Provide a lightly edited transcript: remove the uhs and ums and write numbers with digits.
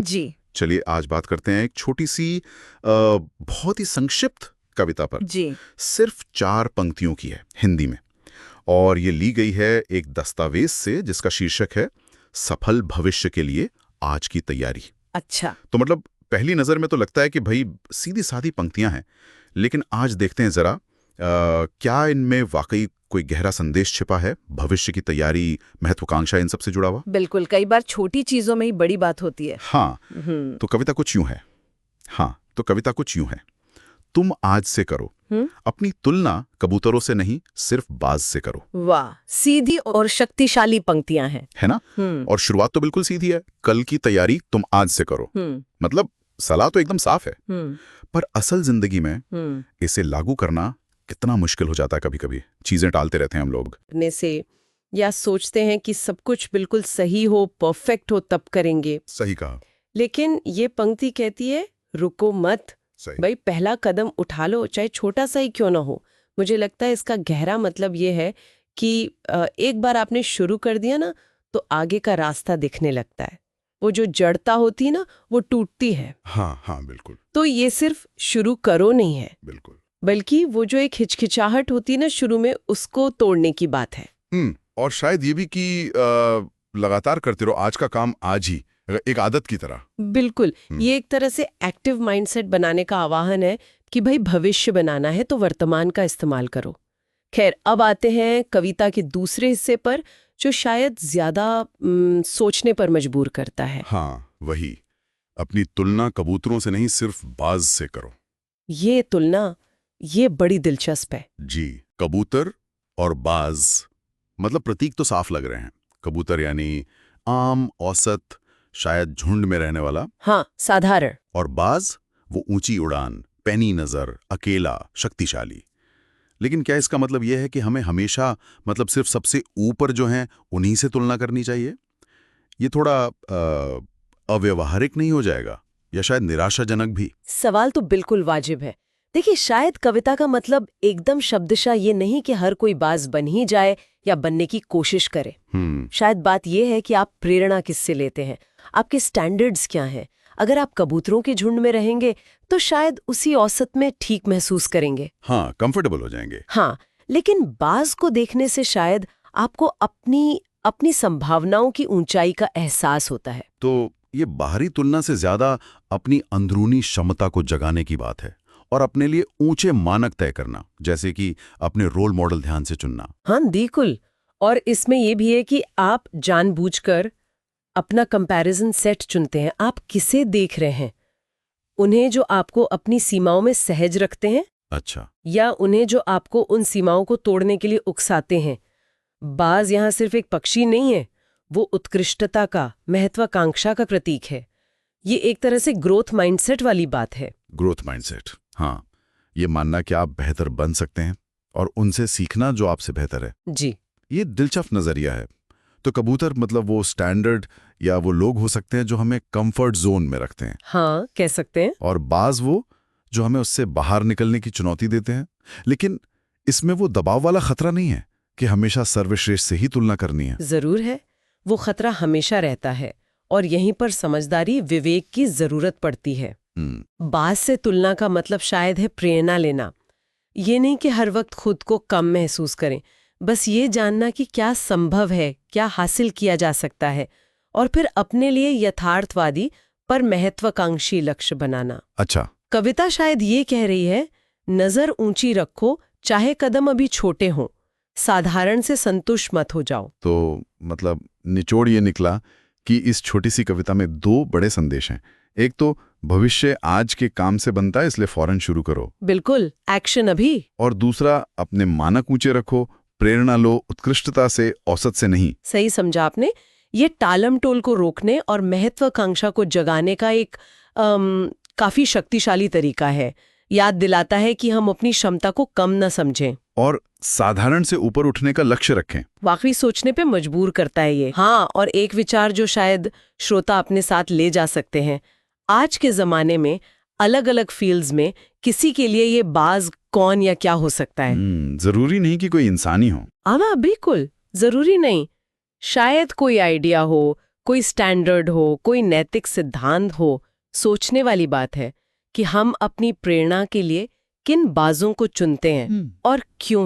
जी। चलिए आज बात करते हैं एक छोटी सी बहुत ही संक्षिप्त कविता पर। जी। सिर्फ 4 पंक्तियों की है हिंदी में, और ये ली गई है एक दस्तावेज से जिसका शीर्षक है सफल भविष्य के लिए आज की तैयारी। अच्छा। तो मतलब पहली नजर में तो लगता है कि भाई सीधी सादी पंक्तियां हैं, लेकिन आज देखते हैं जरा क्या इनमें वाकई कोई गहरा संदेश छिपा है, भविष्य की तैयारी, महत्वाकांक्षा, इन सब से जुड़ा हुआ। बिल्कुल, कई बार छोटी चीजों में ही बड़ी बात होती है। हाँ, तो कविता कुछ यूं है। तुम आज से करो अपनी तुलना कबूतरों से नहीं, सिर्फ बाज से करो। वाह, सीधी और शक्तिशाली पंक्तियां हैं। है ना? और शुरुआत तो बिल्कुल सीधी है, कल की तैयारी तुम आज से करो। मतलब सलाह तो एकदम साफ है, पर असल जिंदगी में इसे लागू करना कितना मुश्किल हो जाता है। कभी कभी चीजें टालते रहते हैं हम लोग करने से, या सोचते हैं कि सब कुछ बिल्कुल सही हो, परफेक्ट हो तब करेंगे। सही कहा। लेकिन ये पंक्ति कहती है रुको मत, सही। भाई पहला कदम उठा लो, चाहे छोटा सा ही क्यों ना हो। मुझे लगता है इसका गहरा मतलब ये है कि एक बार आपने शुरू कर दिया ना, तो आगे का रास्ता दिखने लगता है। वो जो जड़ता होती है ना, वो टूटती है। हाँ हाँ बिल्कुल। तो ये सिर्फ शुरू करो नहीं है, बिल्कुल, बल्कि वो जो एक हिचकिचाहट होती है ना शुरू में, उसको तोड़ने की बात है। और शायद ये भी कि लगातार करते रहो, आज का काम आज ही, एक आदत की तरह। बिल्कुल, ये एक तरह से एक्टिव माइंडसेट बनाने का आह्वान है कि भाई भविष्य बनाना है तो वर्तमान का इस्तेमाल करो। खैर, अब आते हैं कविता के दूसरे हिस्से पर, जो शायद ज्यादा सोचने पर मजबूर करता है। हाँ वही, अपनी तुलना कबूतरों से नहीं, सिर्फ बाज से करो। ये तुलना, ये बड़ी दिलचस्प है। जी, कबूतर और बाज, मतलब प्रतीक तो साफ लग रहे हैं। कबूतर यानी आम, औसत, शायद झुंड में रहने वाला। हाँ, साधारण। और बाज, वो ऊंची उड़ान, पैनी नजर, अकेला, शक्तिशाली। लेकिन क्या इसका मतलब यह है कि हमें हमेशा, मतलब सिर्फ सबसे ऊपर जो हैं उन्हीं से तुलना करनी चाहिए? ये थोड़ा अव्यवहारिक नहीं हो जाएगा, या शायद निराशाजनक भी? सवाल तो बिल्कुल वाजिब है। देखिए, शायद कविता का मतलब एकदम शब्दशः ये नहीं कि हर कोई बाज बन ही जाए या बनने की कोशिश करे। शायद बात यह है कि आप प्रेरणा किससे लेते हैं, आपके स्टैंडर्ड्स क्या हैं। अगर आप कबूतरों के झुंड में रहेंगे तो शायद उसी औसत में ठीक महसूस करेंगे। हाँ, कंफर्टेबल हो जाएंगे। हाँ, लेकिन बाज को देखने से शायद आपको अपनी संभावनाओं की ऊंचाई का एहसास होता है। तो ये बाहरी तुलना से ज्यादा अपनी अंदरूनी क्षमता को जगाने की बात है, और अपने लिए ऊंचे मानक तय करना, जैसे कि अपने रोल मॉडल ध्यान से चुनना। हाँ, बिल्कुल। और इसमें यह भी है कि आप जानबूझकर अपना कंपैरिजन सेट चुनते हैं। आप किसे देख रहे हैं? उन्हें जो आपको अपनी सीमाओं में सहज रखते हैं, अच्छा, या उन्हें जो आपको उन सीमाओं को तोड़ने के लिए उकसाते हैं। बाज यहाँ सिर्फ एक पक्षी नहीं है, वो उत्कृष्टता का, महत्वाकांक्षा का प्रतीक है। ये एक तरह से ग्रोथ माइंडसेट वाली बात है। ग्रोथ माइंडसेट, हाँ, ये मानना कि आप बेहतर बन सकते हैं और उनसे सीखना जो आपसे बेहतर है। जी, ये दिलचस्प नजरिया है। तो कबूतर मतलब वो स्टैंडर्ड या वो लोग हो सकते हैं जो हमें कंफर्ट जोन में रखते हैं। हाँ, कह सकते हैं। और बाज वो जो हमें उससे बाहर निकलने की चुनौती देते हैं। लेकिन इसमें वो दबाव वाला खतरा नहीं है कि हमेशा सर्वश्रेष्ठ से ही तुलना करनी है। जरूर है, वो खतरा हमेशा रहता है, और यहीं पर समझदारी, विवेक की जरूरत पड़ती है। बाज से तुलना का मतलब शायद है प्रेरणा लेना। ये नहीं कि हर वक्त खुद को कम महसूस करें, बस ये जानना कि क्या संभव है, क्या हासिल किया जा सकता है, और फिर अपने लिए यथार्थवादी पर महत्वाकांक्षी लक्ष्य बनाना। अच्छा, कविता शायद ये कह रही है, नजर ऊंची रखो, चाहे कदम अभी छोटे हों, साधारण से संतुष्ट मत हो जाओ। तो मतलब निचोड़ ये निकला कि इस छोटी सी कविता में 2 बड़े संदेश हैं। एक तो भविष्य आज के काम से बनता है, इसलिए फौरन शुरू करो। बिल्कुल, एक्शन अभी। और दूसरा, अपने मानक ऊंचे रखो, प्रेरणा लो उत्कृष्टता से, औसत से नहीं। सही समझा आपने। ये टालम टोल को रोकने और महत्वाकांक्षा को जगाने का एक काफी शक्तिशाली तरीका है। याद दिलाता है कि हम अपनी क्षमता को कम न समझें और साधारण से ऊपर उठने का लक्ष्य रखें। वाकई सोचने पे मजबूर करता है ये। हाँ, और एक विचार जो शायद श्रोता अपने साथ ले जा सकते हैं, आज के जमाने में अलग अलग फील्ड्स में किसी के लिए ये बाज कौन या क्या हो सकता है। जरूरी नहीं कि कोई इंसानी हो। हाँ, बिल्कुल जरूरी नहीं। शायद कोई आइडिया हो, कोई स्टैंडर्ड हो, कोई नैतिक सिद्धांत हो, सोचने वाली बात है कि हम अपनी प्रेरणा के लिए किन बाजों को चुनते हैं और क्यों